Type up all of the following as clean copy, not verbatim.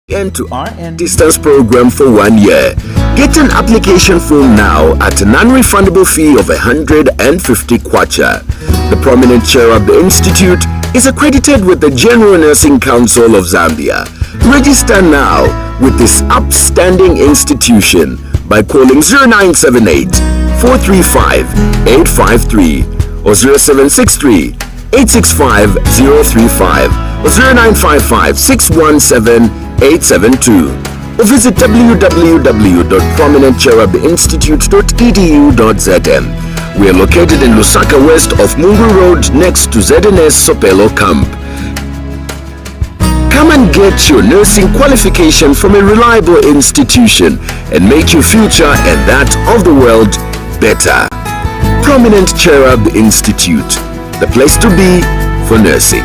To distance program for 1 year. Get an application form now at a non-refundable fee of 150 kwacha. The prominent chair of the institute is accredited with the General Nursing Council of Zambia. Register now with this upstanding institution by calling 0978 435 853 or 0763 865 035 or 0955 617 872 or visit www.prominentcherubinstitute.edu.zm. We are located in Lusaka west of Mungu Road next to ZNS Sopelo Camp. Come and get your nursing qualification from a reliable institution and make your future and that of the world better. Prominent Cherub Institute, the place to be for nursing.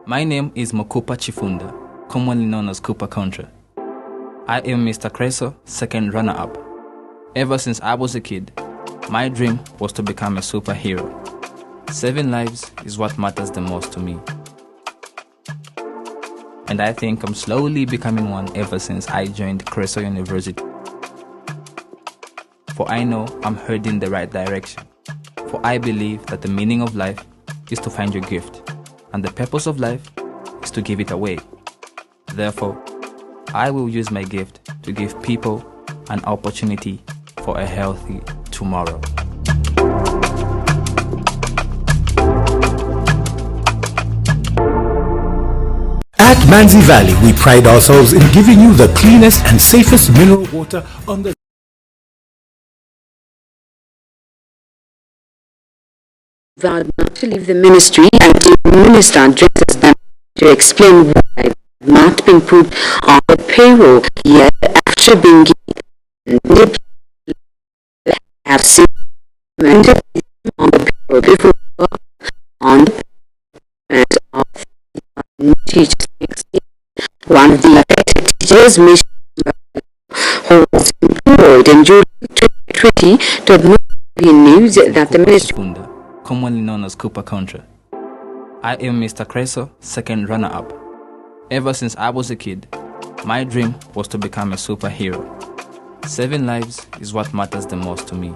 My name is Mokupa Chifunda, commonly known as Kupa Contra. I am Mr. Creso, second runner-up. Ever since I was a kid, my dream was to become a superhero. Saving lives is what matters the most to me. And I think I'm slowly becoming one ever since I joined Creso University. For I know I'm heading the right direction. For I believe that the meaning of life is to find your gift. And the purpose of life is to give it away. Therefore, I will use my gift to give people an opportunity for a healthy tomorrow. At Manzi Valley, we pride ourselves in giving you the cleanest and safest mineral water on the vowed not to leave the ministry until the minister addresses them to explain why not been put on the payroll yet after Shibingi have seen on the people on the of teachers. One of the affected teachers, Ms. who was employed in June 2020, told MUVI News that the ministry, commonly known as Cooper Contra. I am Mr. Creso, second runner-up. Ever since I was a kid, my dream was to become a superhero. Saving lives is what matters the most to me.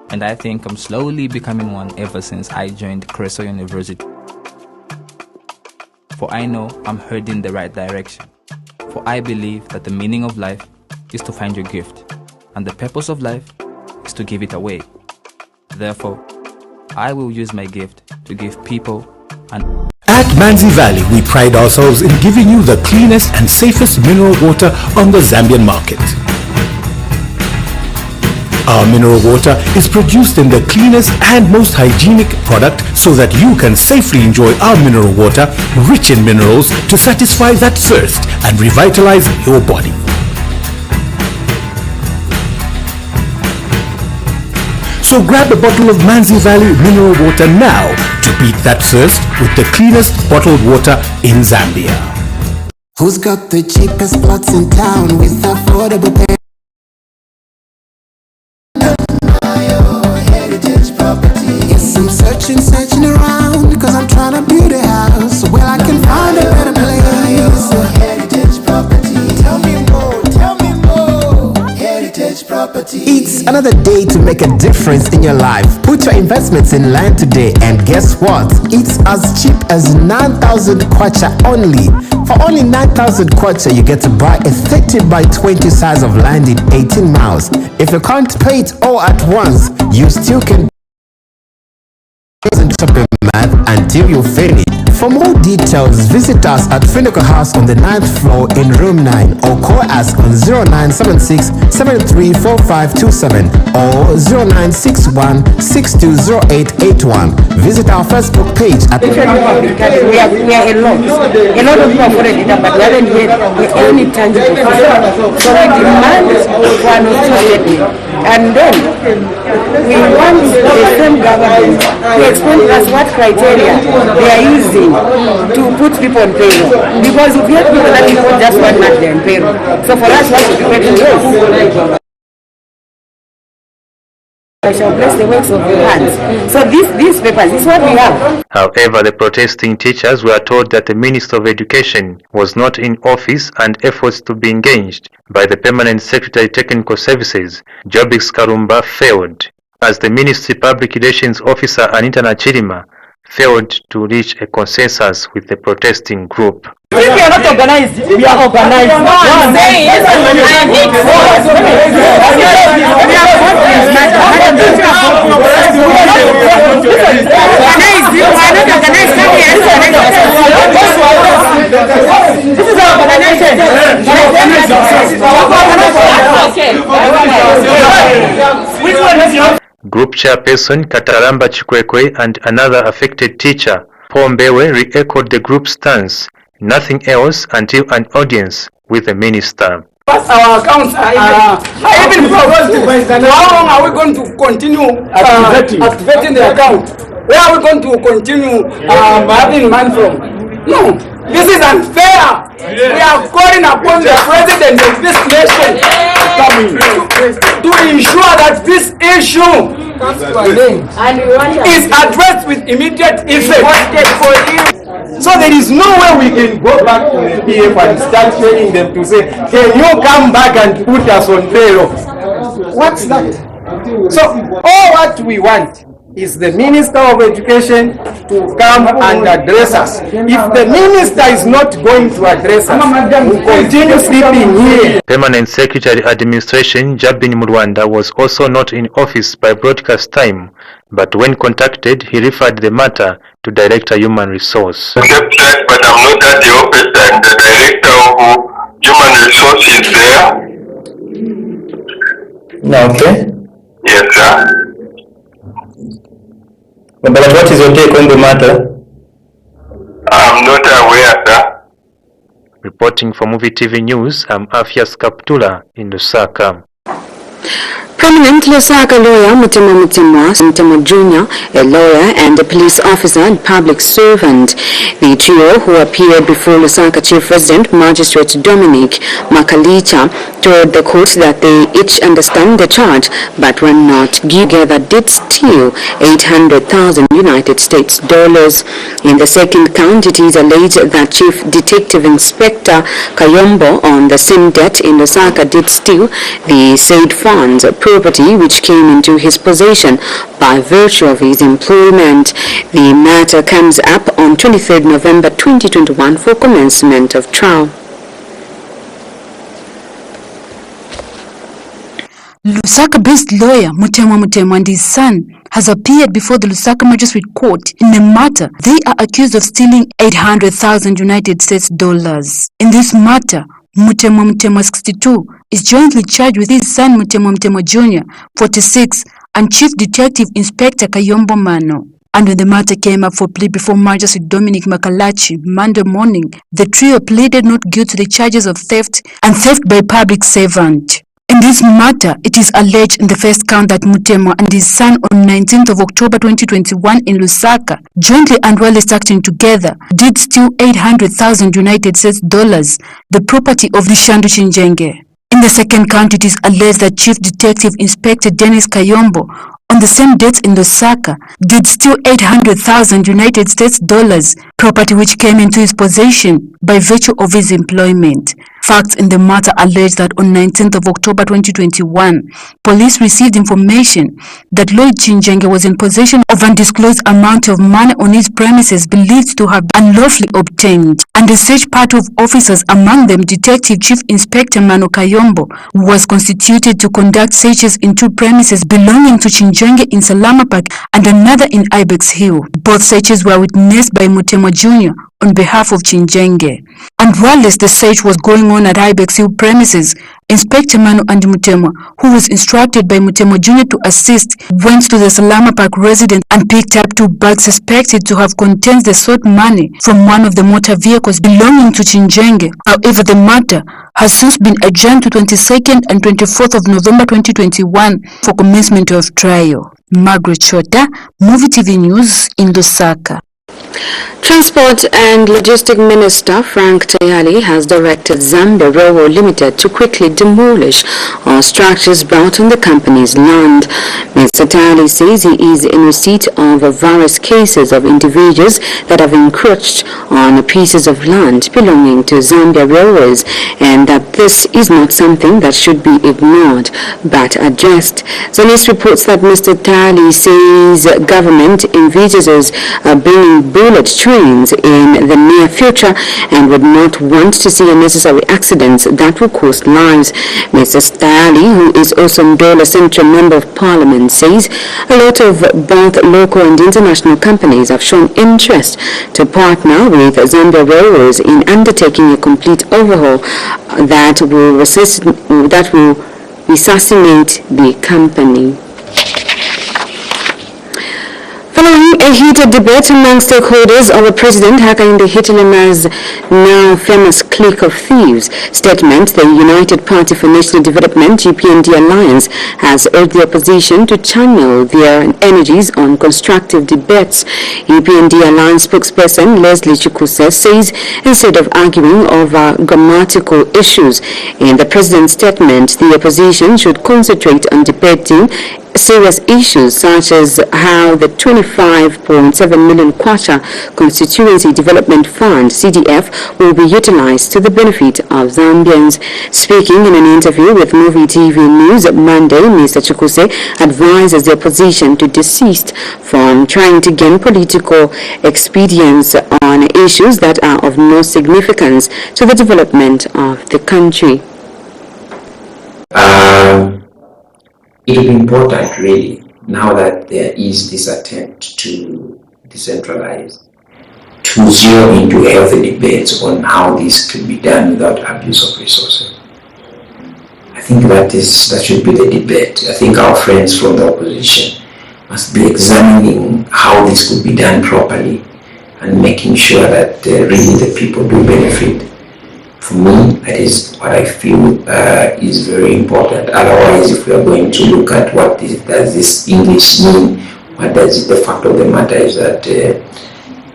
And I think I'm slowly becoming one ever since I joined Creso University. For I know I'm heading the right direction. For I believe that the meaning of life is to find your gift, and the purpose of life is to give it away. Therefore, I will use my gift to give people an... At Manzi Valley, we pride ourselves in giving you the cleanest and safest mineral water on the Zambian market. Our mineral water is produced in the cleanest and most hygienic product so that you can safely enjoy our mineral water rich in minerals to satisfy that thirst and revitalize your body. So grab a bottle of Manzi Valley mineral water now to beat that thirst with the cleanest bottled water in Zambia. Who's got the cheapest plots in town with affordable pay? Heritage property. Yes, I'm searching around because I'm trying to build a house where I can find a better place. Heritage property. Tell me more. Heritage property. It's another day to make a difference in your life. Put your investments in land today, and guess what? It's as cheap as 9,000 kwacha only. For only 9,000 kwacha, you get to buy a 30 by 20 size of land in 18 miles. If you can't pay it all at once, you still can top a month until you finish. For more details, visit us at Finical House on the 9th floor in room 9 or call us on 0976 734527 or 0961 620881. Visit our Facebook page at we are a lot of people have already done, but we haven't yet any tangible thing. So we demand for an authority, and then we want the same government to explain to us what criteria they are using to put people on payroll. Because if you have people that people just one month they're on payroll. So for us, what should be paid to I shall bless the works of your hands. So these papers, this is what we have. However, the protesting teachers were told that the Minister of Education was not in office and efforts to be engaged by the Permanent Secretary Technical Services, Jobix Karumba, failed, as the Ministry Public Relations Officer Anita Nachirima failed to reach a consensus with the protesting group. If we are not organized, we are organized. This is our organization. Which one is yours? Group chairperson Kataramba Chikwekwe and another affected teacher, Paul Mbewe, re-echoed the group's stance, nothing else until an audience with the minister. Our accounts are even proposed to how long are we going to continue activating the account? Where are we going to continue having money from? No, this is unfair. We are calling upon the president of this nation to ensure that this issue is addressed with immediate effect. So there is no way we can go back to the PF and start telling them to say, can you come back and put us on payroll? What's that? So all what we want is the Minister of Education to come and address us. If the minister is not going to address us, we continue sleeping here. Permanent Secretary Administration Jabin Murwanda was also not in office by broadcast time, but when contacted, he referred the matter to Director Human Resource. But I'm not at the office, and the Director of Human Resource is there. Okay. Yes, sir. But what is your take on the matter? I'm not aware, sir. Reporting for MUVI TV News, I'm Afias Kaptula in Lusaka. Prominent Lusaka lawyer Mutemwa Jr., a lawyer and a police officer and public servant. The trio, who appeared before Lusaka Chief Resident Magistrate Dominic Makalicha, told the court that they each understand the charge but were not together did steal 800,000 United States dollars. In the second count, it is alleged that Chief Detective Inspector Kayombo on the same debt in Lusaka did steal the said funds, property which came into his possession by virtue of his employment. The matter comes up on 23rd November 2021 for commencement of trial. Lusaka-based lawyer Mutemwa and his son has appeared before the Lusaka Magistrate Court in a matter they are accused of stealing 800,000 United States dollars. In this matter, Mutemwa 62 is jointly charged with his son Mutemwa Jr. 46 and Chief Detective Inspector Kayombo Mano. And when the matter came up for plea before Magistrate Dominic Makalachi Monday morning, the trio pleaded not guilty to the charges of theft and theft by public servant. In this matter, it is alleged in the first count that Mutemwa and his son on 19th of October 2021 in Lusaka, jointly and while acting together, did steal 800,000 United States dollars, the property of Lishandu Chinjenge. In the second count, it is alleged that Chief Detective Inspector Dennis Kayombo, on the same dates in Lusaka, did steal 800,000 United States dollars, property which came into his possession by virtue of his employment. Facts in the matter allege that on 19th of October 2021, police received information that Lloyd Chinjenge was in possession of an undisclosed amount of money on his premises believed to have been unlawfully obtained, and the search party of officers, among them Detective Chief Inspector Mano Kayombo, was constituted to conduct searches in two premises belonging to Chinjenge in Salama Park and another in Ibex Hill. Both searches were witnessed by Mutemwa Jr. on behalf of Chinjenge. And whilst the search was going on at Ibex Hill premises, Inspector Manu and Mutemwa, who was instructed by Mutemwa Jr. to assist, went to the Salama Park residence and picked up two bags suspected to have contained the sought money from one of the motor vehicles belonging to Chinjenge. However, the matter has since been adjourned to 22nd and 24th of November 2021 for commencement of trial. Margaret Chota, MUVI TV News in Lusaka. Transport and Logistics Minister Frank Tayali has directed Zambia Railway Limited to quickly demolish all structures built on the company's land. Mr. Tayali says he is in receipt of various cases of individuals that have encroached on pieces of land belonging to Zambia Railways, and that this is not something that should be ignored but addressed. The list reports that Mr. Tayali says government envisages bringing bullet trains in the near future and would not want to see unnecessary accidents that will cost lives. Mr. Tayali, who is also Ndola Central Member of Parliament, says a lot of both local and international companies have shown interest to partner with Zambia Railways in undertaking a complete overhaul that will resuscitate the company. Following a heated debate among stakeholders over President Hakainde Hichilema's now famous clique of thieves statement, the United Party for National Development UPND Alliance has urged the opposition to channel their energies on constructive debates. UPND Alliance spokesperson Leslie Chikuse says instead of arguing over grammatical issues in the president's statement, the opposition should concentrate on debating serious issues such as how the 25.7 million kwacha Constituency Development Fund CDF will be utilized to the benefit of Zambians. Speaking in an interview with MUVI TV News Monday, Mr. Chikuse advises the opposition to desist from trying to gain political expedience on issues that are of no significance to the development of the country. It will be important, really, now that there is this attempt to decentralize, to zero into healthy debates on how this can be done without abuse of resources. I think that should be the debate. I think our friends from the opposition must be examining how this could be done properly and making sure that really the people do benefit For me, that is what I feel is very important. Otherwise, if we are going to look at what does this English mean, what does it, the fact of the matter is that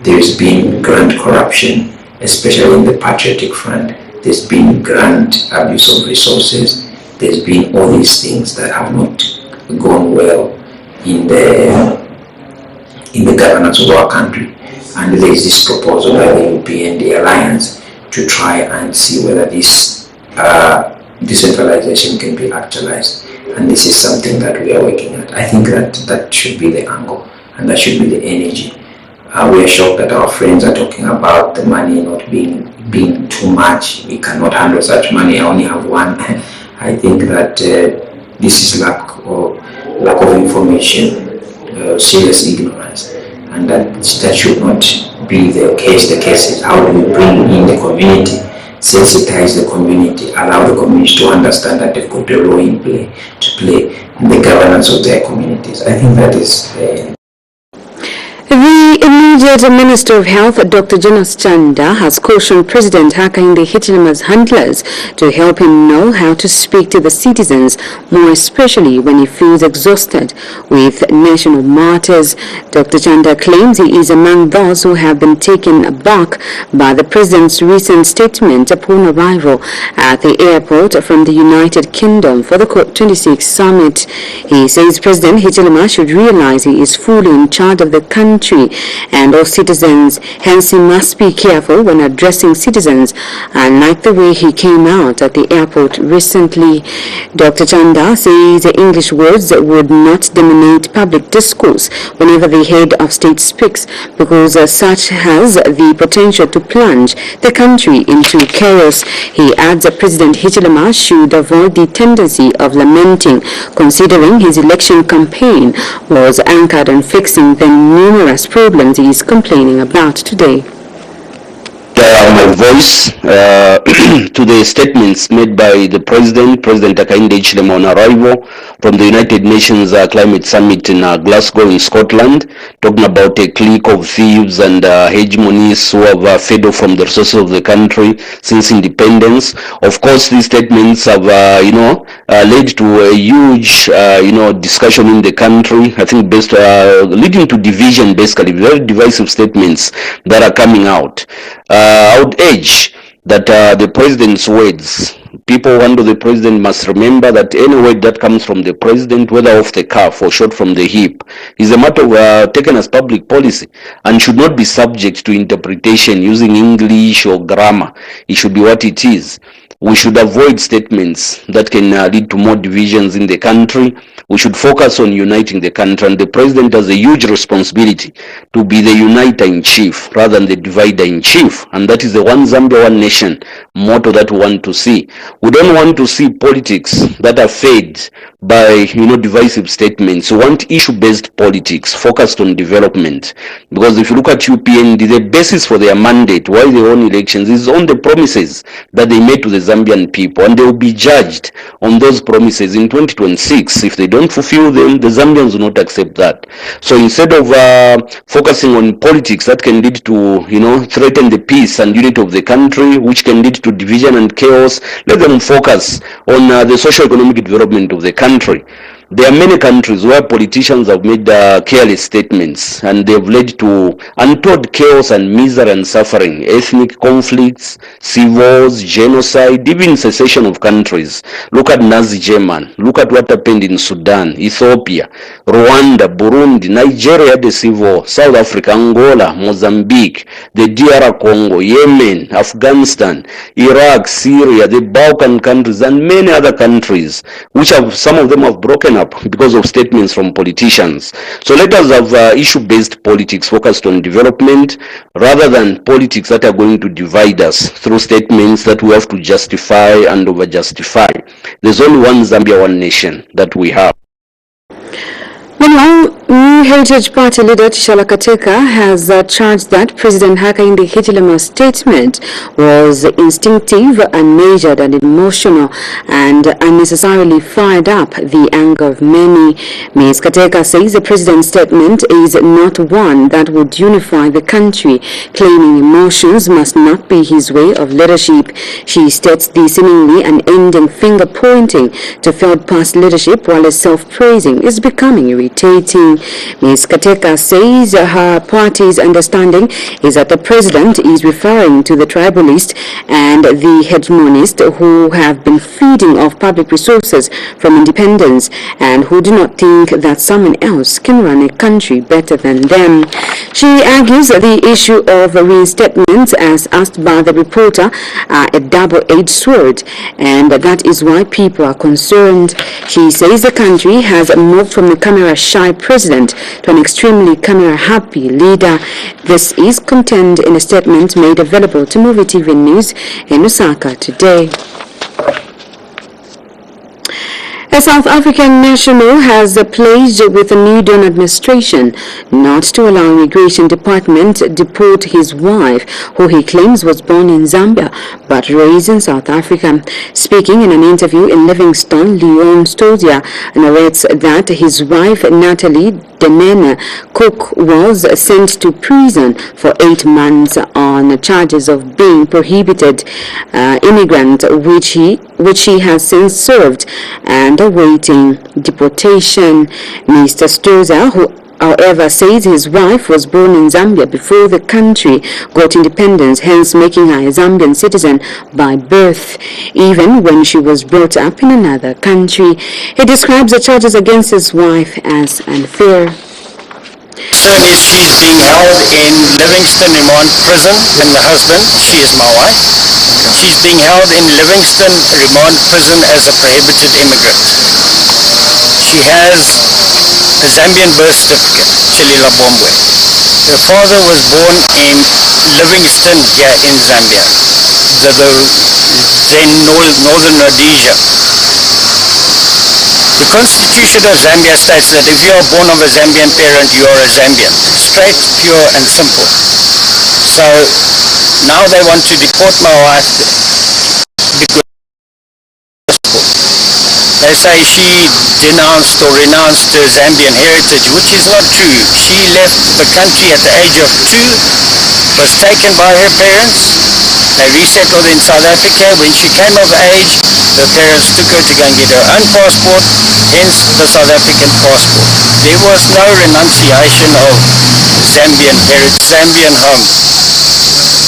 there's been grand corruption, especially in the Patriotic Front. There's been grand abuse of resources. There's been all these things that have not gone well in the governance of our country. And there is this proposal by the UP and the Alliance to try and see whether this decentralization can be actualized. And this is something that we are working at. I think that should be the angle, and that should be the energy. We are shocked that our friends are talking about the money not being too much. We cannot handle such money. I only have one. I think that this is lack of information, serious ignorance, and that should not be the case. The case is how do we bring in the community, sensitize the community, allow the community to understand that they've got a role to play in the governance of their communities. I think that is The immediate Minister of Health, Dr. Jonas Chanda, has cautioned President Hakainde Hichilema's handlers to help him know how to speak to the citizens, more especially when he feels exhausted with national matters. Dr. Chanda claims he is among those who have been taken aback by the President's recent statement upon arrival at the airport from the United Kingdom for the COP26 summit. He says President Hichilema should realize he is fully in charge of the country and all citizens, hence he must be careful when addressing citizens, unlike the way he came out at the airport recently. Dr. Chanda says the English words would not dominate public discourse whenever the head of state speaks, because such has the potential to plunge the country into chaos. He adds that President Hichilema should avoid the tendency of lamenting, considering his election campaign was anchored on fixing the numerous problems he is complaining about today. My voice to the statements made by the President Hakainde Hichilema on arrival from the United Nations Climate Summit in Glasgow in Scotland, talking about a clique of thieves and hegemonies who have fed off from the resources of the country since independence. Of course, these statements have, led to a huge, discussion in the country. I think leading to division, basically, very divisive statements that are coming out. I would urge that the President's words, people under the President must remember that any word that comes from the President, whether off the cuff or shot from the hip, is a matter of taken as public policy and should not be subject to interpretation using English or grammar. It should be what it is. We should avoid statements that can lead to more divisions in the country. We should focus on uniting the country, and the President has a huge responsibility to be the uniter in chief rather than the divider in chief, and that is the One Zambia, One Nation motto that we want to see. We don't want to see politics that are fed by divisive statements. We want issue-based politics focused on development, because if you look at UPND, the basis for their mandate, why they won elections, is on the promises that they made to the Zambian people, and they will be judged on those promises in 2026. If they don't fulfill them, the Zambians will not accept that. So instead of focusing on politics that can lead to threaten the peace and unity of the country, which can lead to division and chaos, let them focus on the socio-economic development of the country. There are many countries where politicians have made careless statements, and they've led to untold chaos and misery and suffering, ethnic conflicts, civils, genocide, even secession of countries. Look at Nazi Germany. Look at what happened in Sudan, Ethiopia, Rwanda, Burundi, Nigeria, the civil, South Africa, Angola, Mozambique, the DR Congo, Yemen, Afghanistan, Iraq, Syria, the Balkan countries, and many other countries, which some of them have broken up because of statements from politicians. So let us have issue-based politics focused on development rather than politics that are going to divide us through statements that we have to justify and over-justify. There's only one Zambia, one nation that we have. Meanwhile, New Heritage Party leader Tishala Kateka has charged that President Hakainde Hichilema's statement was instinctive, unmeasured and emotional and unnecessarily fired up the anger of many. Ms. Kateka says the president's statement is not one that would unify the country, claiming emotions must not be his way of leadership. She states the seemingly unending finger-pointing to failed past leadership while self-praising is becoming irritating. Ms. Kateka says her party's understanding is that the president is referring to the tribalists and the hegemonists who have been feeding off public resources from independence and who do not think that someone else can run a country better than them. She argues that the issue of reinstatement, as asked by the reporter, are a double-edged sword, and that is why people are concerned. She says the country has moved from a camera-shy president to an extremely camera-happy leader. This is contained in a statement made available to MUVI TV News in Lusaka today. A South African national has pledged with the new Dawn administration not to allow Immigration Department deport his wife, who he claims was born in Zambia but raised in South Africa. Speaking in an interview in Livingstone, Leon Stodia narrates that his wife, Natalie Denene Cook, was sent to prison for 8 months on charges of being prohibited immigrant, which he has since served and awaiting deportation. Mr. Stoza, who however says his wife was born in Zambia before the country got independence, hence making her a Zambian citizen by birth, even when she was brought up in another country. He describes the charges against his wife as unfair. She's being held in Livingston Remand Prison, and the husband, she is my wife. She's being held in Livingston Remand Prison as a prohibited immigrant. She has a Zambian birth certificate, Chilila Bombwe. Her father was born in Livingston here in Zambia, Northern Rhodesia. The Constitution of Zambia states that if you are born of a Zambian parent, you are a Zambian. Straight, pure and simple. So now they want to deport my wife because they say she denounced or renounced her Zambian heritage, which is not true. She left the country at the age of 2, was taken by her parents. They resettled in South Africa. When she came of age, her parents took her to go and get her own passport, hence the South African passport. There was no renunciation of Zambian heritage, Zambian home.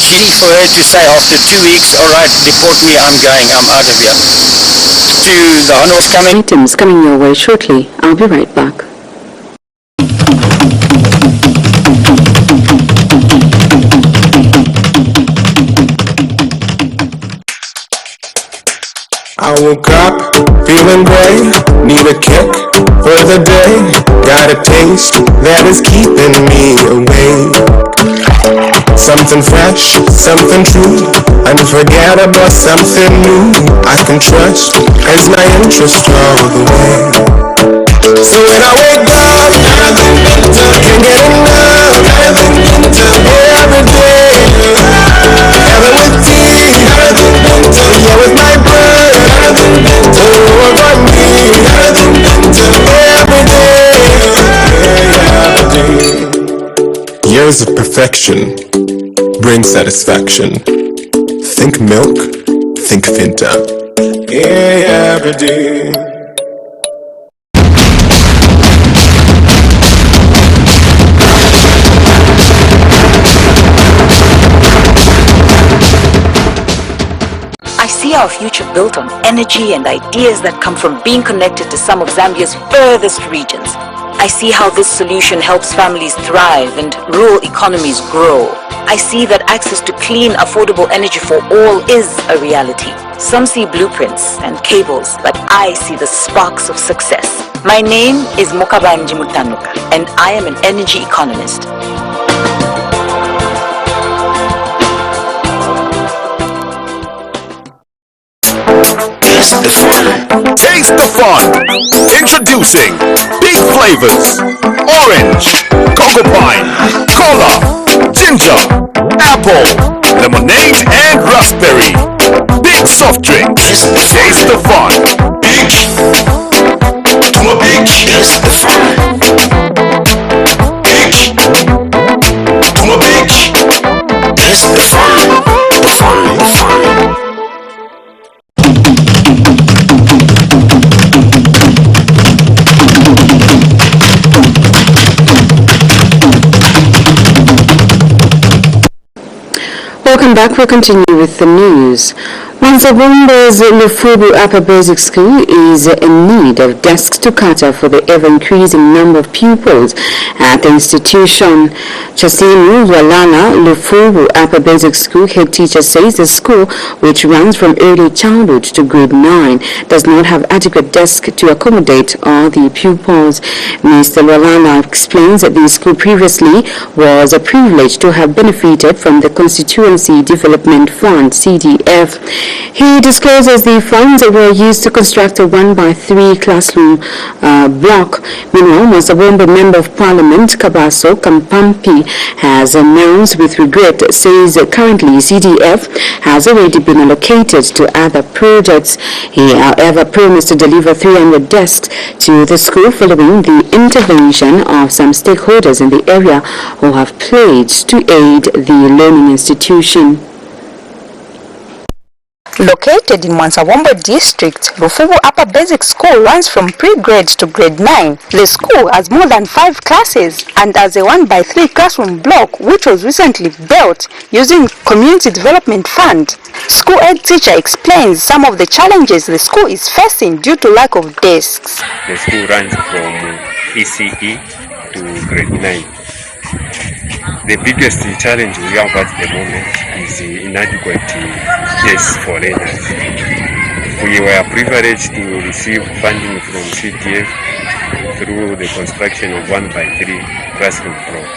She, for her to say after 2 weeks, all right, deport me, I'm going, I'm out of here. To the honours coming. Items coming your way shortly. I'll be right back. I woke up feeling great, need a kick for the day, got a taste that is keeping me awake. Something fresh, something true, unforgettable, something new I can trust as my interest all the way. So when I wake up, can't get enough, every day, having with tea, yeah, with my bread, over me, every day. Years of perfection bring satisfaction. Think milk, think Fanta. Yeah, every day. I see our future built on energy and ideas that come from being connected to some of Zambia's furthest regions. I see how this solution helps families thrive and rural economies grow. I see that access to clean, affordable energy for all is a reality. Some see blueprints and cables, but I see the sparks of success. My name is Mokabanji Mutanuka, and I am an energy economist. Taste the fun. Taste the fun. Introducing Big Flavors. orange, cocoa pine, cola, ginger, apple, lemonade and raspberry. Big soft drinks, taste the fun. Big, to a big, taste the fun. Big, to a big, taste the fun. The fun, the fun. Welcome back. We'll continue with the news. Zambamba's Lufubu Upper Basic School is in need of desks to cater for the ever-increasing number of pupils at the institution. Chasinu Lwalala Lufubu Upper Basic School head teacher says the school, which runs from early childhood to grade 9, does not have adequate desks to accommodate all the pupils. Mr. Lwalala explains that the school previously was a privilege to have benefited from the Constituency Development Fund, CDF. He discloses the funds were used to construct a 1x3 classroom block. Meanwhile, Mazabombe Member of Parliament Kabaso Kampampi has announced with regret, says currently CDF has already been allocated to other projects. He, however, promised to deliver 300 desks to the school following the intervention of some stakeholders in the area who have pledged to aid the learning institution. Located in Mwanza-Wombo district, Lufubu Upper Basic School runs from pre-grade to grade 9. The school has more than 5 classes and has a 1x3 classroom block which was recently built using Community Development Fund. School head teacher explains some of the challenges the school is facing due to lack of desks. The school runs from ECE to grade 9. The biggest challenge we have at the moment is inadequate desks for learners. We were privileged to receive funding from CDF through the construction of 1x3 classroom block,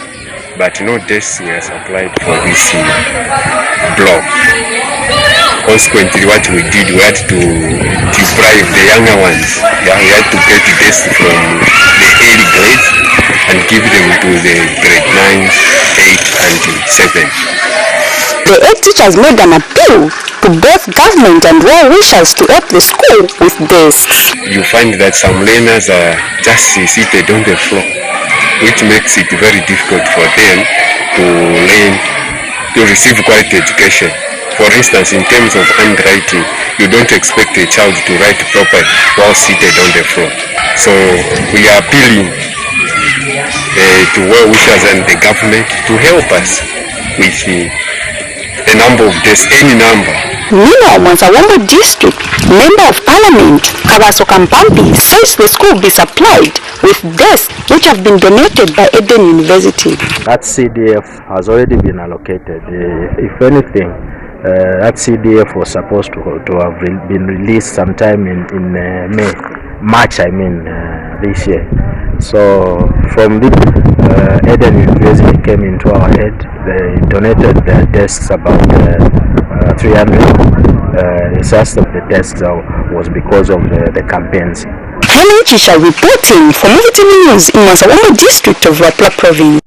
but no desks were supplied for this block. Consequently, what we did, we had to deprive the younger ones. We had to get desks from the early grades and give them to the grade 9, 8 and 7. The head teachers made an appeal to both government and well-wishers to help the school with desks. You find that some learners are just seated on the floor, which makes it very difficult for them to learn, to receive quality education. For instance, in terms of handwriting, you don't expect a child to write properly while seated on the floor. So we are appealing to well-wishers and the government to help us with a number of desks, any number. Meanwhile, Mwanza-Wombo district, Member of Parliament Kabaso Kampampi says the school will be supplied with desks which have been donated by Eden University. That CDF has already been allocated. If anything, that CDF was supposed to have been released sometime in March, this year. So from this, Eden University came into our head. They donated their desks about 300. The rest of the desks was because of the campaigns. Helen Chisha reporting for MUVI News in Mwanza-Wombo district of Rapla province.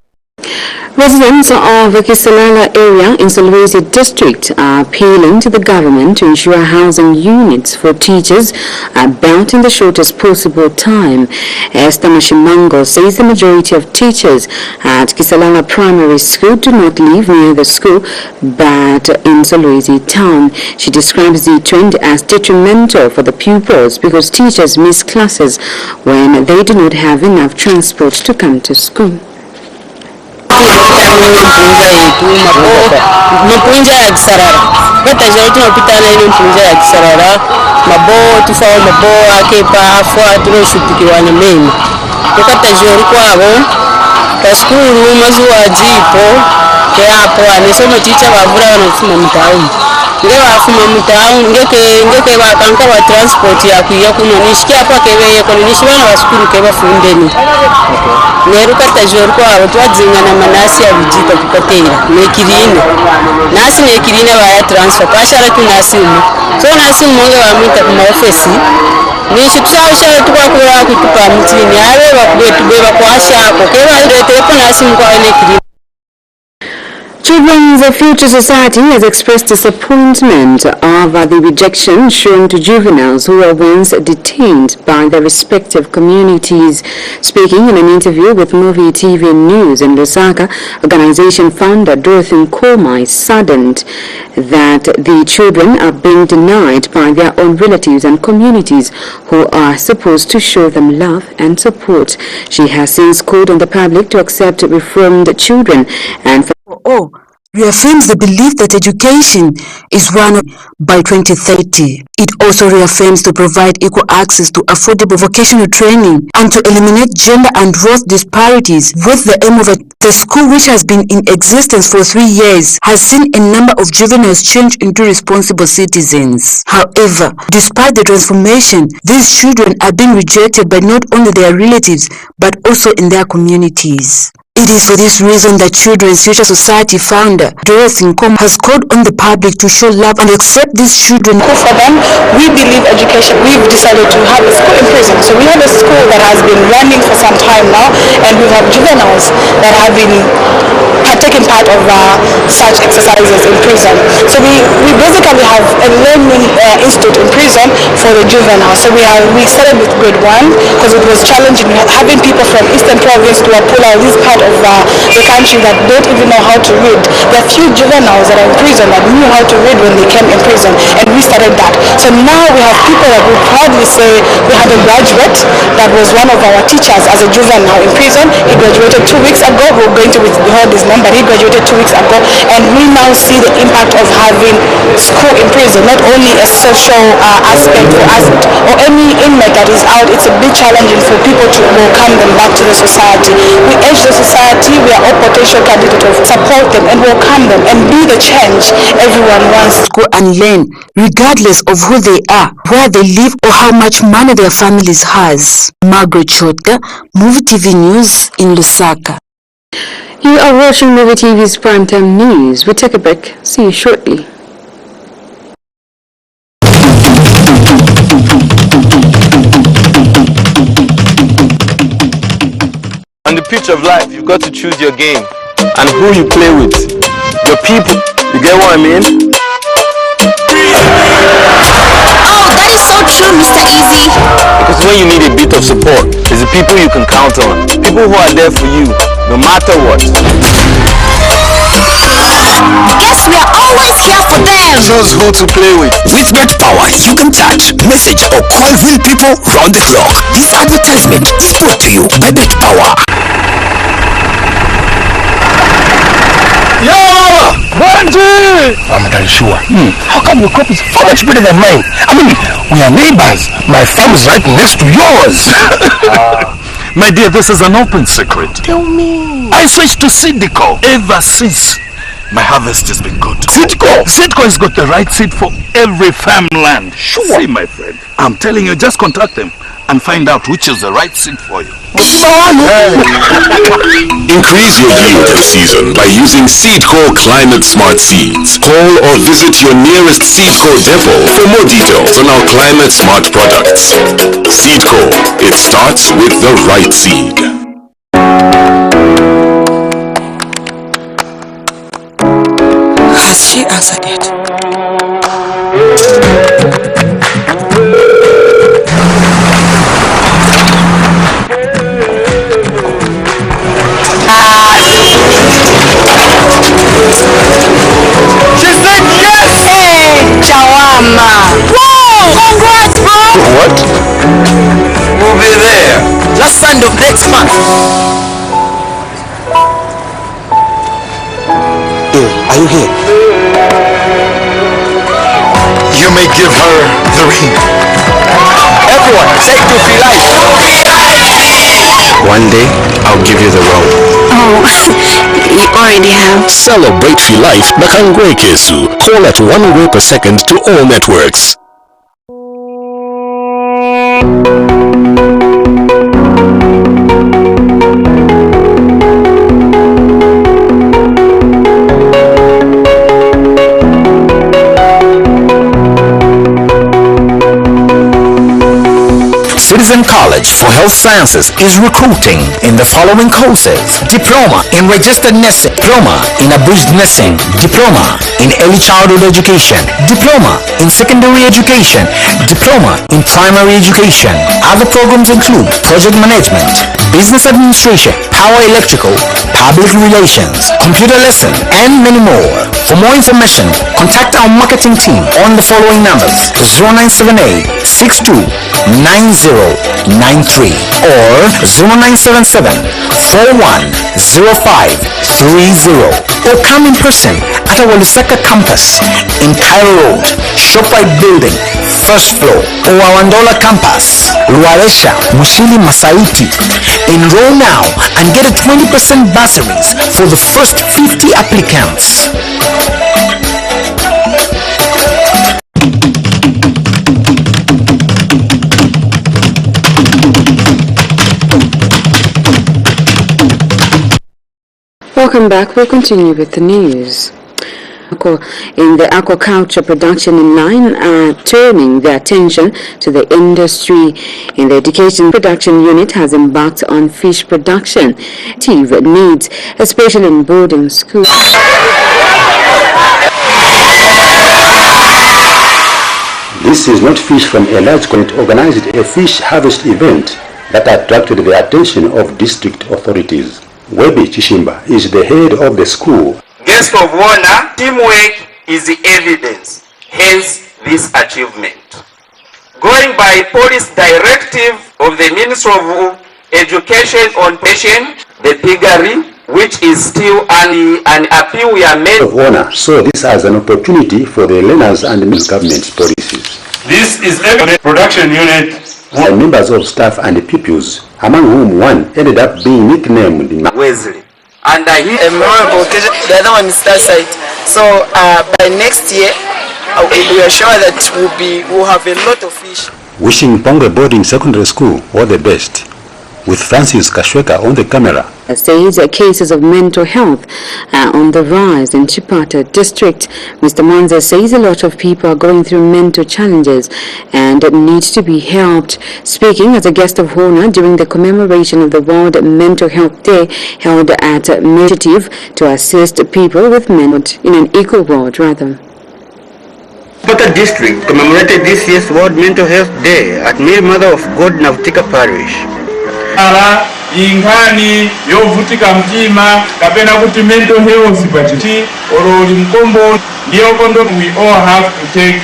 Residents of the Kisalala area in Solwezi district are appealing to the government to ensure housing units for teachers are built in the shortest possible time. Esther Mashimango says the majority of teachers at Kisalala Primary School do not live near the school but in Solwezi town. She describes the trend as detrimental for the pupils because teachers miss classes when they do not have enough transport to come to school. Mpunja ya Kisarara bata jauti mapitana ile mpunja ya Kisarara mabo tufao mabo akepa afwa tulo shutikirwana mimi tukata jori kwabo ka skulu mazuwa jipo ke hapo anisoma teacher bavura wanafuma mtauni nge bafuma mtauni ngeke bakanka wa transport ya kuya kuno nishikia hapa kebeye ko nishibana baskulu ke bafundeni neruka tajori kwabo twadzingana manasi ya bijita kukatera nekirina nasi nekirina baya transfer kwashara kunasimu so nasi monge bamwita kuma office Nishikushawisha tukakura kutupa mtini ale bakubetubeba kwashako kebalete nasimu kwa elekiri. Children's Future Society has expressed disappointment over the rejection shown to juveniles who were once detained by their respective communities. Speaking in an interview with MUVI TV News in Lusaka, organization founder Dorothy Nkoma is saddened that the children are being denied by their own relatives and communities who are supposed to show them love and support. She has since called on the public to accept reformed children and reaffirms the belief that education is one by 2030. It also reaffirms to provide equal access to affordable vocational training and to eliminate gender and wealth disparities with the aim of the school, which has been in existence for 3 years, has seen a number of juveniles change into responsible citizens. However, despite the transformation, these children are being rejected by not only their relatives but also in their communities. It is for this reason that Children's Future Society founder Dorothy Nkoma has called on the public to show love and accept these children. For them, we believe education. We've decided to have a school in prison. So we have a school that has been running for some time now, and we have juveniles that have taken part of such exercises in prison. So we basically have a learning institute in prison for the juveniles. So we started with grade 1 because it was challenging having people from Eastern Province to Apula, this part of the country that don't even know how to read. There are few juveniles that are in prison that knew how to read when they came in prison, and we started that. So now we have people that would proudly say we had a graduate that was one of our teachers as a juvenile in prison. He graduated 2 weeks ago. We're going to withhold his name, but he graduated 2 weeks ago, and we now see the impact of having school in prison, not only a social aspect for us or any inmate that is out. It's a bit challenging for people to welcome them back to the society. We urge the society, we are all potential candidates, to support them and welcome them and be the change everyone wants. Go and learn, regardless of who they are, where they live, or how much money their families has. Margaret Chotka, MUVI TV News in Lusaka. You are watching MUVI TV's Primetime News. We take a break. See you shortly. On the pitch of life, you've got to choose your game and who you play with. Your people. You get what I mean? Oh, that is so true, Mr. Easy. Because when you need a bit of support, it's the people you can count on. People who are there for you, no matter what. Guess we are always here for them. Choose who to play with. With Get Power, you can chat, message, or call real people round the clock. This advertisement is brought to you by Get Power. Yo! Banji! I'm not sure. How come your crop is so much better than mine? I mean, we are neighbors. My farm is right next to yours. My dear, this is an open secret. Tell me. I switched to Sidco ever since. My harvest has been good. Sidco? Sidco has got the right seed for every farmland. Sure. See, my friend, I'm telling you, just contact them and find out which is the right seed for you. Increase your yield this season by using Seedco Climate Smart Seeds. Call or visit your nearest Seedco depot for more details on our Climate Smart products. Seedco, it starts with the right seed. Has she answered it? She said yes! Hey, Chawama! Whoa! Congrats, bro! What? We'll be there. Last Sunday of next month. Are you here? You may give her the ring. Everyone, take to Filai. One day, I'll give you the role. Oh, you already have. Celebrate Life na Kangwe Kesu. Call at 1 way per second to all networks. Prism College for Health Sciences is recruiting in the following courses: Diploma in Registered Nursing, Diploma in Abridged Nursing, Diploma in Early Childhood Education, Diploma in Secondary Education, Diploma in Primary Education. Other programs include Project Management, Business Administration, Power Electrical, Public Relations, Computer Lesson, and many more. For more information, contact our marketing team on the following numbers: 0978 62 9093 or 0977 410530, or come in person at our Lusaka campus in Cairo Road, ShopRite Building, first floor, or our Andola campus, Luaresha, Mushili Masaiti. Enroll now and get a 20% bursaries for the first 50 applicants. Welcome back. We'll continue with the news. In the aquaculture production in line are turning their attention to the industry. In the education production unit has embarked on fish production. Needs, especially in boarding schools. This is not fish from a large community organized a fish harvest event that attracted the attention of district authorities. Webi Chishimba is the head of the school. Guest of honor, teamwork is the evidence, hence this achievement. Going by policy directive of the Ministry of Education on patient, the piggery, which is still an appeal we are made. Of honor saw this as an opportunity for the learners and government policies. This is a production unit. Members of staff and pupils, among whom one ended up being nicknamed Wesley. And he a memorable occasion. The other one is that side. So by next year, we are sure that we'll have a lot of fish. Wishing Ponga Boarding Secondary School all the best. With Francis Kashweka on the camera. Says cases of mental health are on the rise in Chipata district. Mr. Mwanza says a lot of people are going through mental challenges and need to be helped. Speaking as a guest of honor during the commemoration of the World Mental Health Day held at Initiative to assist people with mental in an equal world rather. Chipata district commemorated this year's World Mental Health Day at Mary Mother of God Navtika Parish. Ingani yovutika mtima kapena kuti mental health bachiti oroli mkombo ndio kondo we all have to take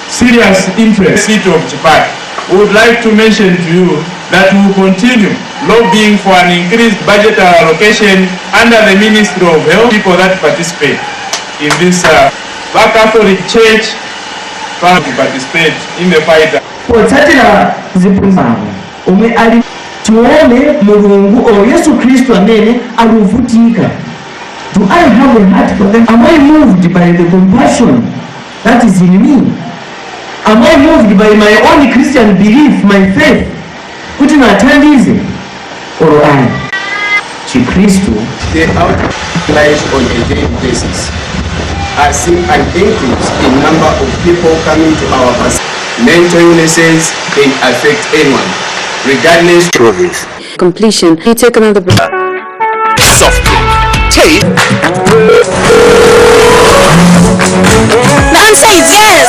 serious interest in of Chipata. We would like to mention to you that we will continue lobbying for an increased budgetary allocation under the Ministry of Health people that participate in this Catholic Church to participate in the fight. Kutsatira zipunza umwe ali tuone Mulungu o Yesu Kristo amene aluvutika. Do I have a heart for them? Am I moved by the compassion that is in me? Am I moved by my own Christian belief, my faith? Kuti natandize or I? Chikristo. They outlies on a daily basis. I see an increase in number of people coming to our facility. Mental illnesses can affect anyone, regardless of province. Completion. You take another break. Soft drink. Tape. The answer is yes.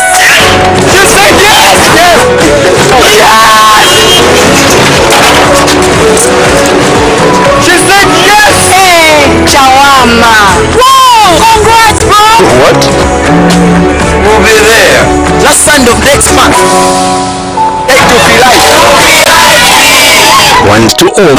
You said yes. She said yes. Hey, Chawama. Whoa! Congrats, bro. What? We'll be there. Last Sunday of next month. 8 to One to all.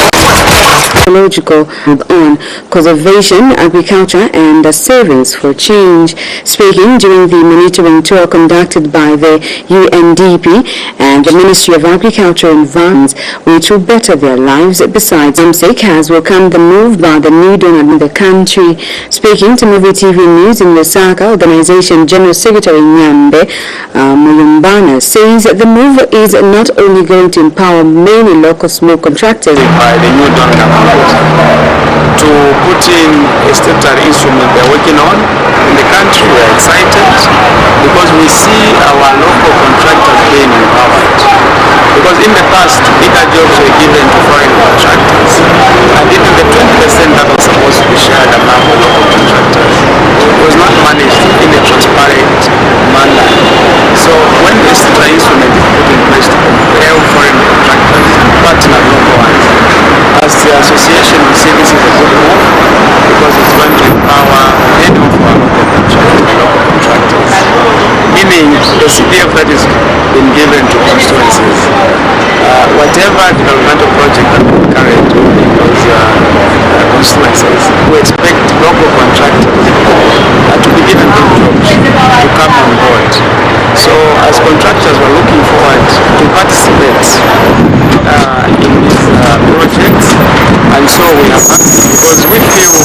Ecological on conservation, agriculture, and savings for change. Speaking during the monitoring tour conducted by the UNDP and the Ministry of Agriculture and Environment, which will better their lives. Besides, MSEC has welcomed the move by the new donor in the country. Speaking to MUVI TV News in Lusaka, Organization General Secretary Nyambe Mulumbana says the move is not only going to empower many local small contractors by the new donor to put in a statutory instrument they're working on in the country. We're excited because we see our local contractors being empowered. Because in the past, bigger be shared among the local contractors. It was not managed in a transparent manner. So when the statutory instrument is put in place to compel foreign contractors and partner local ones, as the association we see this is a good move because it's going to empower many of our local contractors, meaning the CPF that is been given to constituencies, whatever developmental project that we carry to those constituencies, we expect local contractors to be given good jobs to come on board. So as contractors, we're looking forward to participate in these projects, and so we are happy because we feel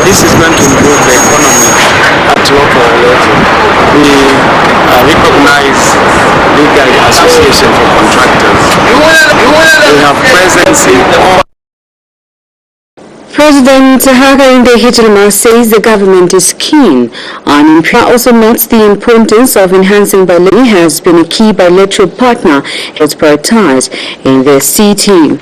this is going to improve the economy at local level. We recognize legal association for contractors. We have presence in all. President Hakainde Hichilema says the government is keen on also notes the importance of enhancing bilateral has been a key bilateral partner has prioritized in the CT.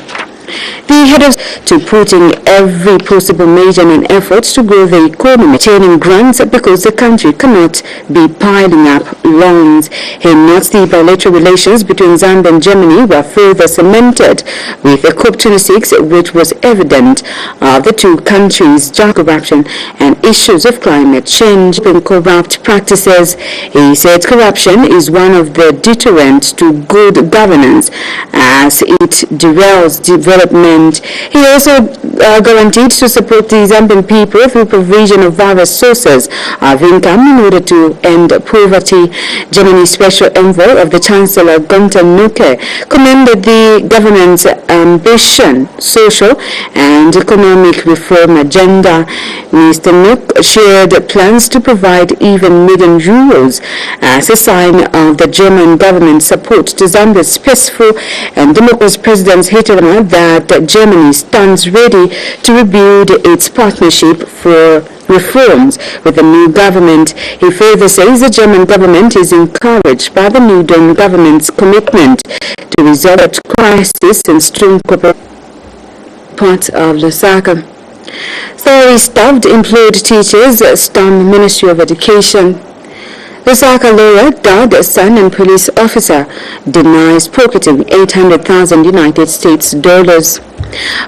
The head of to putting every possible measure in efforts to grow the economy, obtaining grants because the country cannot be piling up loans. He notes the bilateral relations between Zambia and Germany were further cemented with the COP26, which was evident the two countries' corruption and issues of climate change and corrupt practices. He said corruption is one of the deterrents to good governance as it derails development. He also guaranteed to support the Zambian people through provision of various sources of income in order to end poverty. Germany's special envoy of the Chancellor Gunther Nuke commended the government's ambition, social and economic reform agenda. Mr. Nuke shared plans to provide even €1 million as a sign of the German government's support to Zambia's peaceful and democratic President Hichilema that Germany stands ready to rebuild its partnership for reforms with the new government. He further says the German government is encouraged by the new German government's commitment to resolve the crisis and strong cooperation parts of Lusaka. Salary staffed employed teachers storm Ministry of Education. Lusaka lawyer, dad, son and police officer denies pocketing $800,000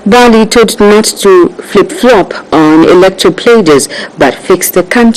Bali told not to flip-flop on electoral pledges but fix the country.